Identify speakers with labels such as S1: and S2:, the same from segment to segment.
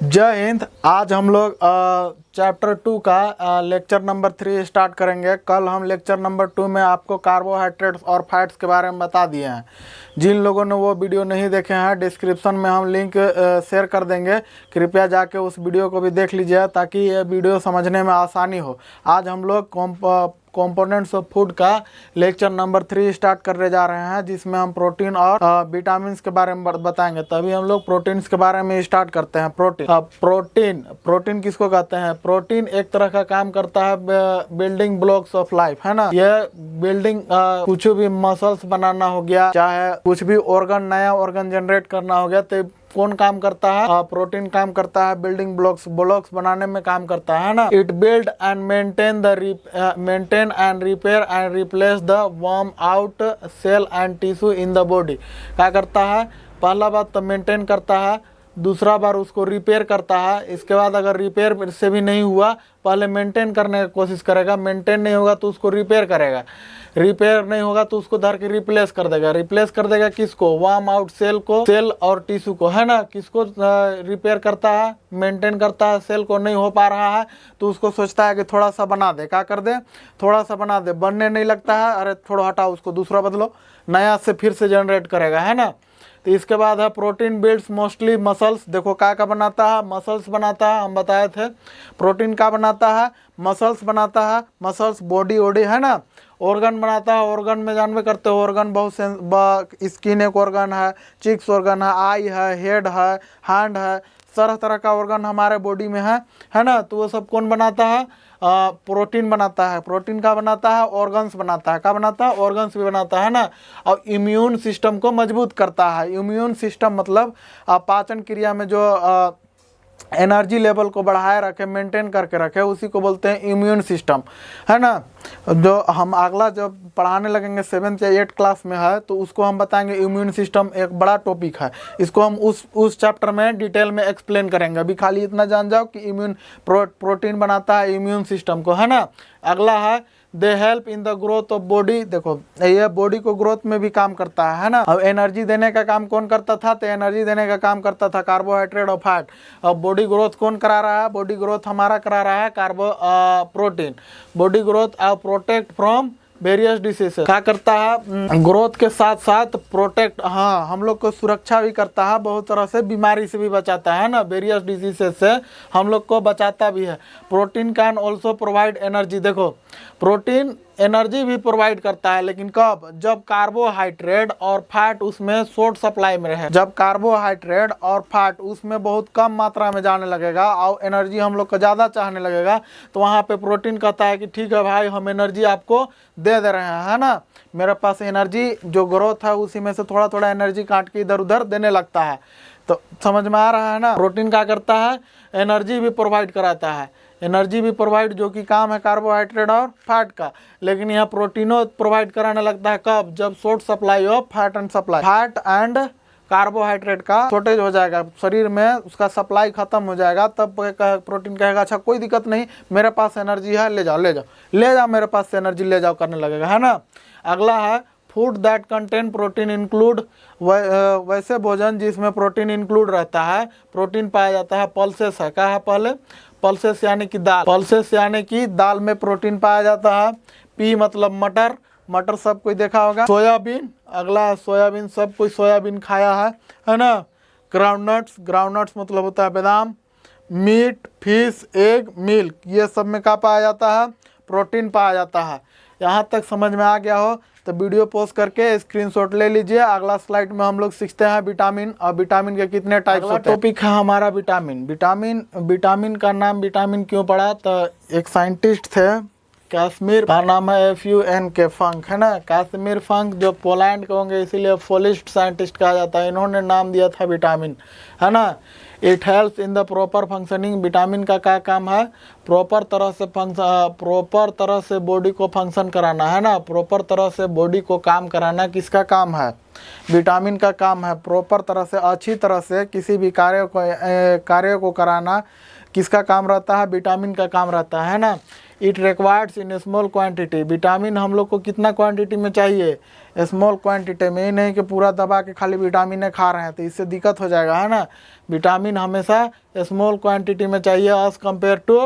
S1: जय हिंद। आज हम लोग चैप्टर 2 का लेक्चर नंबर 3 स्टार्ट करेंगे। कल हम लेक्चर नंबर 2 में आपको कार्बोहाइड्रेट्स और फैट्स के बारे में बता दिए हैं। जिन लोगों ने वो वीडियो नहीं देखे हैं, डिस्क्रिप्शन में हम लिंक शेयर कर देंगे, कृपया जाके उस वीडियो को भी देख लीजिए ताकि ये वीडियो समझने में आसानी हो। आज हम लोग कंपोनेंट्स ऑफ फूड का लेक्चर नंबर 3 स्टार्ट करने जा रहे हैं, जिसमें हम प्रोटीन और विटामिन्स के बारे में बताएंगे। तभी हम लोग प्रोटीन्स के बारे में स्टार्ट करते हैं। प्रोटीन किसको कहते हैं? प्रोटीन एक तरह का काम करता है बिल्डिंग ब्लॉक्स ऑफ लाइफ, है ना। ये बिल्डिंग कुछ भी मसल्स बनाना हो गया, चाहे कुछ भी ऑर्गन, नया ऑर्गन जनरेट करना हो गया, तो कौन काम करता है? प्रोटीन काम करता है बिल्डिंग ब्लॉक्स बनाने में काम करता है ना। It build and maintain and repair and replace the worn out cell and tissue in the body. क्या करता है? पहला बात तो मेंटेन करता है, दूसरा बार उसको रिपेयर करता है। इसके बाद अगर रिपेयर से भी नहीं हुआ, पहले मेंटेन करने की कोशिश करेगा, मेंटेन नहीं होगा तो उसको रिपेयर करेगा, रिपेयर नहीं होगा तो उसको धर के रिप्लेस कर देगा। रिप्लेस कर देगा किसको? वार्म आउट सेल को, सेल और टिश्यू को, है ना। किसको रिपेयर करता है? मेंटेन करता है। सेल को नहीं हो पा रहा है तो उसको सोचता है कि थोड़ा सा बना दे। क्या कर दे? थोड़ा सा बना दे। बनने नहीं लगता है, अरे थोड़ा हटाओ, उसको दूसरा बदलो, नया से फिर से जनरेट करेगा, है ना। तो इसके बाद है प्रोटीन बिल्ड्स मोस्टली मसल्स। देखो क्या बनाता है? मसल्स बनाता है। हम बताए थे प्रोटीन क्या बनाता है? मसल्स बनाता है। मसल्स बॉडी है ना। ऑर्गन बनाता है। ऑर्गन में जानवे करते हो, ऑर्गन बहुत स्किन एक ऑर्गन है, चिक्स ऑर्गन है, आई है, हेड है, हैंड है, तरह तरह का ऑर्गन हमारे बॉडी में है ना। तो वो सब कौन बनाता है? प्रोटीन बनाता है। प्रोटीन का बनाता है? ऑर्गन्स बनाता है। क्या बनाता है? ऑर्गन्स भी बनाता है ना। और इम्यून सिस्टम को मजबूत करता है। इम्यून सिस्टम मतलब पाचन क्रिया में जो एनर्जी लेवल को बढ़ाए रखे, मेंटेन करके रखे, उसी को बोलते हैं इम्यून सिस्टम, है ना। जो हम अगला जब पढ़ाने लगेंगे 7th या 8th क्लास में है, तो उसको हम बताएंगे। इम्यून सिस्टम एक बड़ा टॉपिक है, इसको हम उस चैप्टर में डिटेल में एक्सप्लेन करेंगे। अभी खाली इतना जान जाओ कि प्रोटीन बनाता है इम्यून सिस्टम को, है ना। अगला है they help in the growth of body. देखो ये बॉडी को ग्रोथ में भी काम करता है ना। अब एनर्जी देने का काम कौन करता था? तो एनर्जी देने का काम करता था कार्बोहाइड्रेट और फैट। अब बॉडी ग्रोथ कौन करा रहा है? बॉडी ग्रोथ हमारा करा रहा है protein. Body growth protect from various diseases. क्या करता है? ग्रोथ के साथ साथ प्रोटेक्ट, हाँ, हम लोग को सुरक्षा भी करता है, बहुत तरह से बीमारी से भी बचाता है ना। वेरियस डिसीजेस से हम लोग को बचाता भी है। Protein can also provide energy. देखो प्रोटीन एनर्जी भी प्रोवाइड करता है, लेकिन कब? जब कार्बोहाइड्रेट और फैट उसमें शॉर्ट सप्लाई में रहे। जब कार्बोहाइड्रेट और फैट उसमें बहुत कम मात्रा में जाने लगेगा और एनर्जी हम लोग को ज़्यादा चाहने लगेगा, तो वहाँ पे प्रोटीन कहता है कि ठीक है भाई, हम एनर्जी आपको दे रहे हैं, है ना। मेरे पास एनर्जी जो ग्रोथ है उसी में से थोड़ा थोड़ा एनर्जी काट के इधर उधर देने लगता है। तो समझ में आ रहा है ना। प्रोटीन क्या करता है? एनर्जी भी प्रोवाइड कराता है। एनर्जी भी प्रोवाइड, जो कि काम है कार्बोहाइड्रेट और फैट का। लेकिन यहाँ प्रोटीनों प्रोवाइड कराने लगता है कब? जब short supply of fat and carbohydrate का शॉर्टेज हो जाएगा, शरीर में उसका सप्लाई खत्म हो जाएगा, तब प्रोटीन कहेगा अच्छा कोई दिक्कत नहीं, मेरे पास एनर्जी है, ले जाओ मेरे पास से एनर्जी ले जाओ करने लगेगा, है ना। अगला है food that contain protein include. वैसे भोजन जिसमें प्रोटीन इंक्लूड रहता है, प्रोटीन पाया जाता है। पल्सेस है, क्या है? पहले पल्सेस यानी कि दाल। पल्सेस यानी कि दाल में प्रोटीन पाया जाता है। पी मतलब मटर सब कोई देखा होगा। सोयाबीन, अगला है सोयाबीन, सब कोई सोयाबीन खाया है ना। ग्राउंडनट्स मतलब होता है बादाम। मीट, फिश, एग, मिल्क, ये सब में क्या पाया जाता है? प्रोटीन पाया जाता है। यहाँ तक समझ में आ गया हो तो वीडियो पॉज करके स्क्रीनशॉट ले लीजिए। अगला स्लाइड में हम लोग सीखते हैं विटामिन और विटामिन के कितने टाइप्स होते हैं। टॉपिक है हमारा विटामिन का नाम विटामिन क्यों पड़ा? तो एक साइंटिस्ट थे कश्मीर, का नाम है FUN के फंक, है ना। कश्मीर फंक जो पोलैंड के होंगे, इसीलिए पोलिस्ट साइंटिस्ट कहा जाता है। इन्होंने नाम दिया था विटामिन, है ना। It helps in the proper functioning. Vitamin का क्या काम है? प्रॉपर तरह से बॉडी को फंक्शन कराना, है ना। प्रॉपर तरह से बॉडी को काम कराना किसका काम है? विटामिन का काम है। प्रॉपर तरह से, अच्छी तरह से किसी भी कार्य को कराना किसका काम रहता है? विटामिन का काम रहता है ना। It requires in small quantity. Vitamin हम लोग को कितना क्वांटिटी में चाहिए, स्मॉल क्वांटिटी में। ही नहीं कि पूरा दबा के खाली विटामिन खा रहे हैं तो इससे दिक्कत हो जाएगा, है ना। विटामिन हमेशा स्मॉल क्वांटिटी में चाहिए as compare to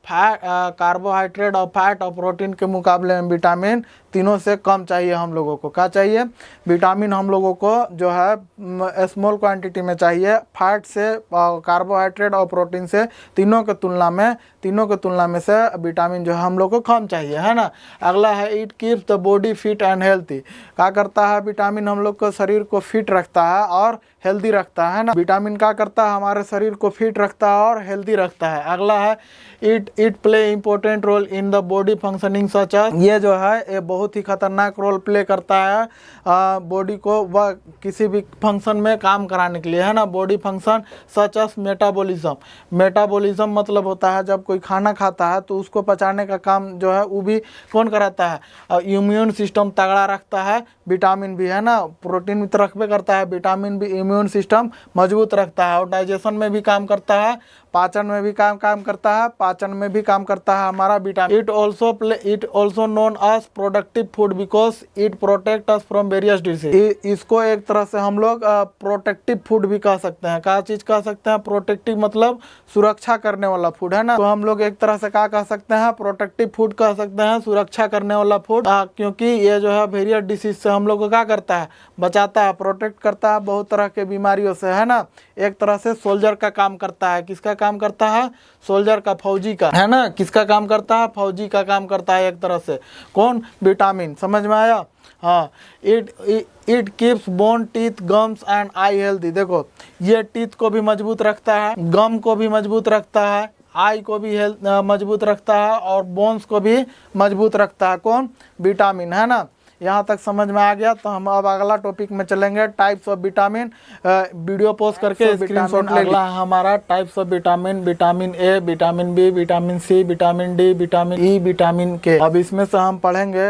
S1: fat, carbohydrate और फैट और प्रोटीन के मुकाबले में विटामिन तीनों से कम चाहिए हम लोगों को। क्या चाहिए, विटामिन हम लोगों को जो है स्मॉल क्वांटिटी में चाहिए, फैट से, कार्बोहाइड्रेट और प्रोटीन से, तीनों के तुलना में से विटामिन जो है हम लोग को कम चाहिए, है ना। अगला है it keeps the body fit and healthy. क्या करता है विटामिन, हम लोग को शरीर को फिट रखता है और हेल्दी रखता है ना। विटामिन क्या करता है, हमारे शरीर को फिट रखता है और हेल्दी रखता है। अगला है it play important role in the body functioning such as. ये जो है ये बहुत ही खतरनाक रोल प्ले करता है बॉडी को वह किसी भी फंक्शन में काम कराने के लिए, है ना। Body function such as metabolism. Metabolism मतलब होता है जब कोई खाना खाता है तो उसको पचाने का काम जो है वो भी कौन कराता है, इम्यून सिस्टम तगड़ा रखता है विटामिन भी, है ना। प्रोटीन भी तो रखबे करता है, विटामिन भी इम्यून सिस्टम मजबूत रखता है और डाइजेशन में भी काम करता है, पाचन में भी काम करता है, पाचन में भी काम करता है हमारा vitamin. It also known as productive food because it protect us from various disease. इसको एक तरह से हम लोग प्रोटेक्टिव फूड भी कह सकते हैं। क्या चीज कह सकते हैं, प्रोटेक्टिव मतलब सुरक्षा करने वाला फूड, है ना। तो हम लोग एक तरह से क्या कह सकते हैं, प्रोटेक्टिव फूड कह सकते हैं, सुरक्षा करने वाला फूड, क्योंकि ये जो है वेरियस डिसीज से हम लोग को क्या करता है, बचाता है, प्रोटेक्ट करता है बहुत तरह के बीमारियों से, है ना। एक तरह से सोल्जर का काम करता है। किसका काम करता है, सोल्जर का, फौजी का, है ना। किसका काम करता है, फौजी का काम करता है एक तरह से। कौन, विटामिन। समझ में आया, हाँ। It keeps bone, teeth, gums and I healthy. देखो ये टीथ को भी मजबूत रखता है, गम को भी मजबूत रखता है, आई को भी मजबूत रखता है और बोन्स को भी मजबूत रखता है। कौन, विटामिन, है ना। यहाँ तक समझ में आ गया तो हम अब अगला टॉपिक में चलेंगे, types of vitamin. Video pause करके स्क्रीनशॉट ले। अगला हमारा types of vitamin, vitamin A, vitamin B, vitamin C, vitamin D, vitamin E, vitamin K. अब इसमें से हम पढ़ेंगे,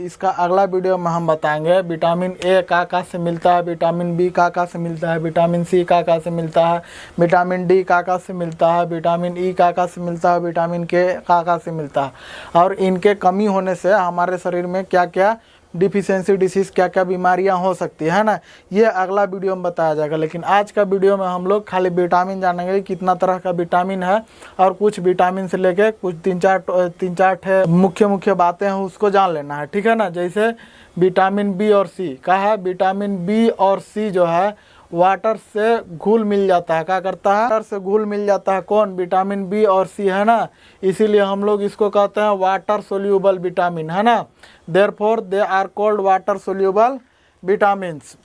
S1: इसका अगला वीडियो में हम बताएंगे विटामिन ए का से मिलता है, विटामिन बी का से मिलता है, विटामिन सी का से मिलता है, विटामिन डी का से मिलता है, विटामिन ई का से मिलता है, विटामिन के का से मिलता है, और इनके कमी होने से हमारे शरीर में क्या क्या डिफिशियंसी डिसीज़, क्या क्या बीमारियां हो सकती है ना। ये अगला वीडियो में बताया जाएगा। लेकिन आज का वीडियो में हम लोग खाली विटामिन जानेंगे, कितना तरह का विटामिन है और कुछ विटामिन से लेके कुछ तीन चार मुख्य बातें हैं उसको जान लेना है, ठीक है ना। जैसे विटामिन बी और सी का है, विटामिन बी और सी जो है वाटर से घुल मिल जाता है। क्या करता है, वाटर से घुल मिल जाता है। कौन, विटामिन बी और सी, है ना। इसीलिए हम लोग इसको कहते हैं वाटर सोल्यूबल विटामिन, है ना। Therefore they are called water soluble vitamins.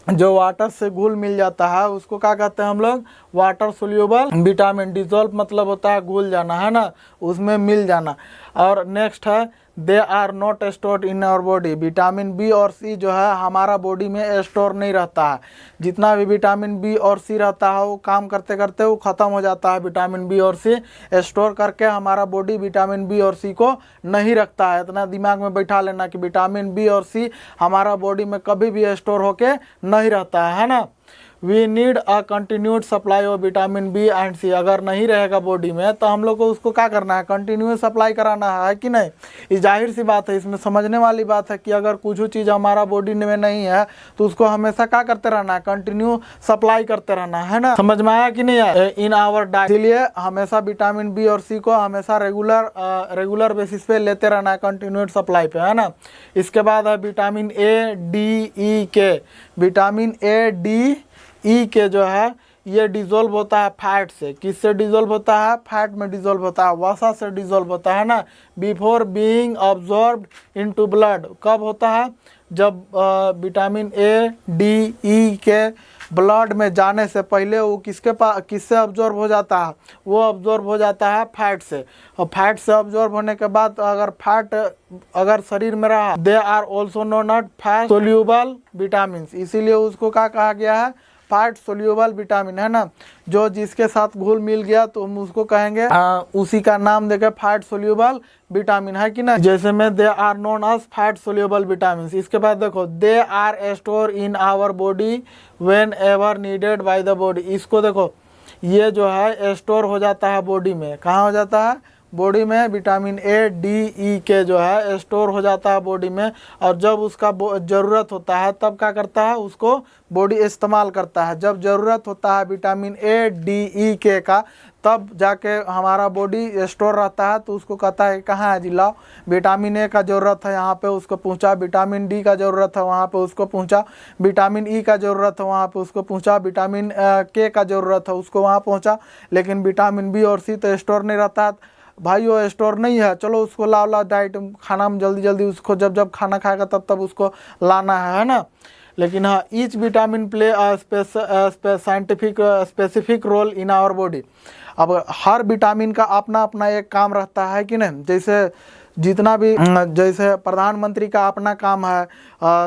S1: जो वाटर से घुल मिल जाता है उसको क्या कहते हैं हम लोग, वाटर सोल्यूबल विटामिन। डिजोल्व मतलब होता है घुल जाना, है ना, उसमें मिल जाना। और नेक्स्ट है they are not stored in our body. Vitamin B और सी जो है हमारा बॉडी में स्टोर नहीं रहता है। जितना भी विटामिन बी और सी रहता है वो काम करते करते वो ख़त्म हो जाता है। विटामिन बी और सी स्टोर करके हमारा बॉडी विटामिन बी और सी को नहीं रखता है। इतना दिमाग में बैठा लेना कि विटामिन बी और सी हमारा बॉडी में कभी भी स्टोर होके नहीं रहता है ना। We need a continued supply of vitamin B and C. अगर नहीं रहेगा बॉडी में तो हम लोग को उसको क्या करना है, कंटिन्यूस सप्लाई कराना है कि नहीं। ये जाहिर सी बात है, इसमें समझने वाली बात है कि अगर कुछ चीज़ हमारा बॉडी में नहीं है तो उसको हमेशा क्या करते रहना है, कंटिन्यू सप्लाई करते रहना है ना। समझ में आया कि नहीं आया, इन आवर डाइट। इसलिए हमेशा विटामिन बी और सी को हमेशा रेगुलर बेसिस पे लेते रहना है, कंटिन्यूड सप्लाई पे, है ना। इसके बाद है विटामिन ए, डी, ई के। विटामिन ए, डी, ई के जो है ये डिजोल्व होता है फैट से। किससे डिजोल्व होता है, फैट में डिजोल्व होता है, वसा से डिजोल्व होता है ना। Before being absorbed into blood. कब होता है, जब विटामिन ए, डी, ई के ब्लड में जाने से पहले वो किससे अब्जॉर्ब हो जाता है, वो अब्जॉर्ब हो जाता है फैट से। और फैट से अब्जॉर्ब होने के बाद अगर फैट अगर शरीर में रहा, they are also known as fat soluble vitamin. इसीलिए उसको क्या कहा गया है, फैट सोल्यूबल विटामिन, है ना। जो जिसके साथ घुल मिल गया तो हम उसको कहेंगे उसी का नाम देके फैट सोल्यूबल विटामिन, है कि ना। जैसे में they are known as fat soluble vitamin. इसके बाद देखो they are store in our body whenever needed by the body. इसको देखो ये जो है स्टोर हो जाता है बॉडी में। कहाँ हो जाता है, बॉडी में विटामिन ए, डी, ई के जो है स्टोर हो जाता है बॉडी में, और जब उसका ज़रूरत होता है तब क्या करता है, उसको बॉडी इस्तेमाल करता है। जब ज़रूरत होता है विटामिन ए, डी, ई के का, तब जाके हमारा बॉडी स्टोर रहता है, तो उसको कहता है कहाँ है जी, लाओ विटामिन ए का ज़रूरत है यहाँ पे उसको पहुँचा, विटामिन डी का ज़रूरत है वहाँ पे उसको पहुँचा, विटामिन ई का ज़रूरत है वहाँ पे उसको पहुँचा, विटामिन के का ज़रूरत है उसको वहाँ पहुँचा। लेकिन विटामिन बी और सी तो स्टोर नहीं रहता है, भाई वो स्टोर नहीं है, चलो उसको लाओ डाइट खाना में जल्दी जल्दी उसको, जब जब खाना खाएगा तब तब उसको लाना है ना। लेकिन हाँ, each vitamin play scientific specific role in our body. अब हर विटामिन का अपना अपना एक काम रहता है कि नहीं, जैसे जितना भी, जैसे प्रधानमंत्री का अपना काम है,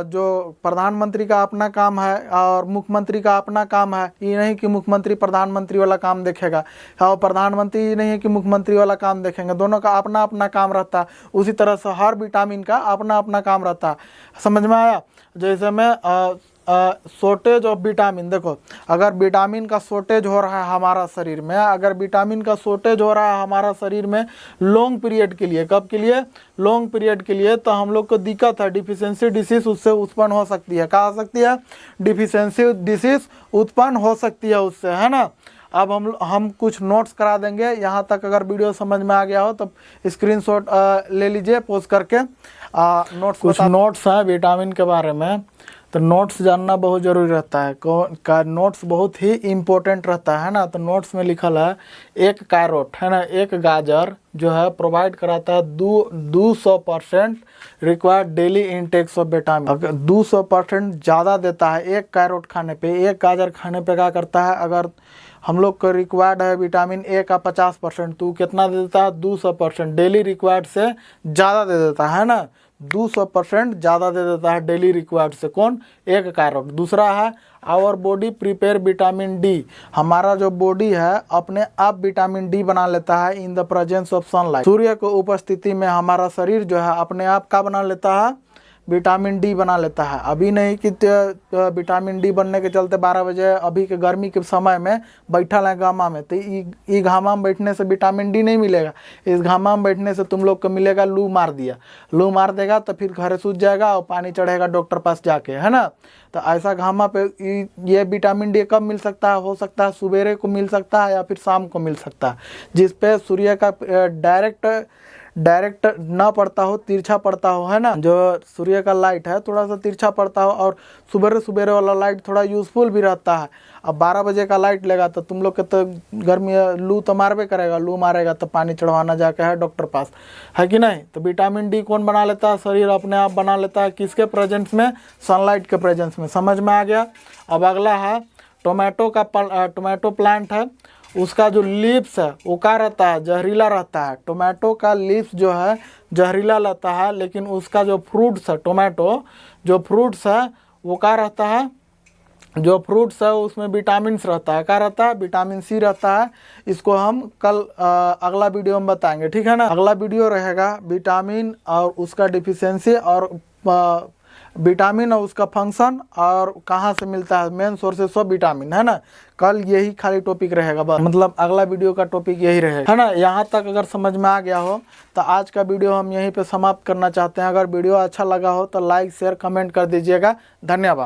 S1: जो प्रधानमंत्री का अपना काम है और मुख्यमंत्री का अपना काम है। ये नहीं कि मुख्यमंत्री प्रधानमंत्री वाला काम देखेगा और प्रधानमंत्री नहीं है कि मुख्यमंत्री वाला काम देखेंगे, दोनों का अपना अपना काम रहता है। उसी तरह से हर विटामिन का अपना अपना काम रहता है। समझ में आया? जैसे मैं शॉर्टेज ऑफ विटामिन, देखो अगर विटामिन का शॉर्टेज हो रहा है हमारा शरीर में, अगर विटामिन का शॉर्टेज हो रहा है हमारा शरीर में लॉन्ग पीरियड के लिए, कब के लिए, लॉन्ग पीरियड के लिए, तो हम लोग को दिक्कत है, डिफिशियंसी डिसीज उससे उत्पन्न हो सकती है। क्या हो सकती है? डिफिशियंसी डिसीज उत्पन्न हो सकती है उससे, है ना। अब हम कुछ नोट्स करा देंगे, यहाँ तक अगर वीडियो समझ में आ गया हो तो स्क्रीनशॉट ले लीजिए पोस्ट करके। नोट्स, कुछ नोट्स हैं विटामिन के बारे में, तो नोट्स जानना बहुत ज़रूरी रहता है। का नोट्स बहुत ही इम्पोर्टेंट रहता है ना। तो नोट्स में लिखल है, एक कैरोट है ना, एक गाजर जो है प्रोवाइड कराता है 200% required daily intakes of vitamin. अगर 200% ज़्यादा देता है एक कैरोट खाने पे, एक गाजर खाने पे क्या करता है, अगर हम लोग को रिक्वायर्ड है विटामिन ए का 50%, तो कितना दे देता है, 200%। डेली रिक्वायर्ड से ज़्यादा दे देता है ना, 200% ज़्यादा दे देता है डेली रिक्वायर्ड से। कौन? एक कैरोट। दूसरा है, our body prepare vitamin D. हमारा जो बॉडी है अपने आप विटामिन डी बना लेता है in the presence of sunlight. सूर्य को उपस्थिति में हमारा शरीर जो है अपने आप का बना लेता है, विटामिन डी बना लेता है। अभी नहीं कि विटामिन डी बनने के चलते 12 बजे अभी के गर्मी के समय में बैठल है घामा में, तो ये घामा में बैठने से विटामिन डी नहीं मिलेगा। इस घामा में बैठने से तुम लोग को मिलेगा, लू मार दिया, लू मार देगा तो फिर घरे सूझ जाएगा और पानी चढ़ेगा डॉक्टर पास जाके, है ना। तो ऐसा घामा पे ये विटामिन डी कब मिल सकता है? हो सकता है सवेरे को मिल सकता है या फिर शाम को मिल सकता है, जिस पे सूर्य का डायरेक्ट ना पड़ता हो, तिरछा पड़ता हो, है ना। जो सूर्य का लाइट है थोड़ा सा तिरछा पड़ता हो, और सुबह सुबह वाला लाइट थोड़ा यूज़फुल भी रहता है। अब 12 बजे का लाइट लेगा तो तुम लोग के तो गर्मी लू तो मारबे करेगा, लू मारेगा तो पानी चढ़वाना जाके है डॉक्टर पास, है कि नहीं। तो विटामिन डी कौन बना लेता है? शरीर अपने आप बना लेता है। किसके प्रेजेंस में? सनलाइट के प्रेजेंस में। समझ में आ गया? अब अगला है टोमेटो प्लांट है, उसका जो लीव्स है वो क्या रहता है? जहरीला रहता है। टोमेटो का लीव्स जो है जहरीला रहता है, लेकिन उसका जो फ्रूट्स है, टोमेटो जो फ्रूट्स है वो क्या रहता है? जो फ्रूट्स है उसमें विटामिन रहता है। क्या रहता है? विटामिन सी रहता है। इसको हम कल अगला वीडियो में बताएंगे, ठीक है ना। अगला वीडियो रहेगा विटामिन और उसका डिफिशियंसी, और विटामिन और उसका फंक्शन, और कहाँ से मिलता है, मेन सोर्सेस ऑफ विटामिन, है ना। कल यही खाली टॉपिक रहेगा बस, मतलब अगला वीडियो का टॉपिक यही रहेगा, है ना। यहाँ तक अगर समझ में आ गया हो तो आज का वीडियो हम यहीं पे समाप्त करना चाहते हैं। अगर वीडियो अच्छा लगा हो तो लाइक शेयर कमेंट कर दीजिएगा। धन्यवाद।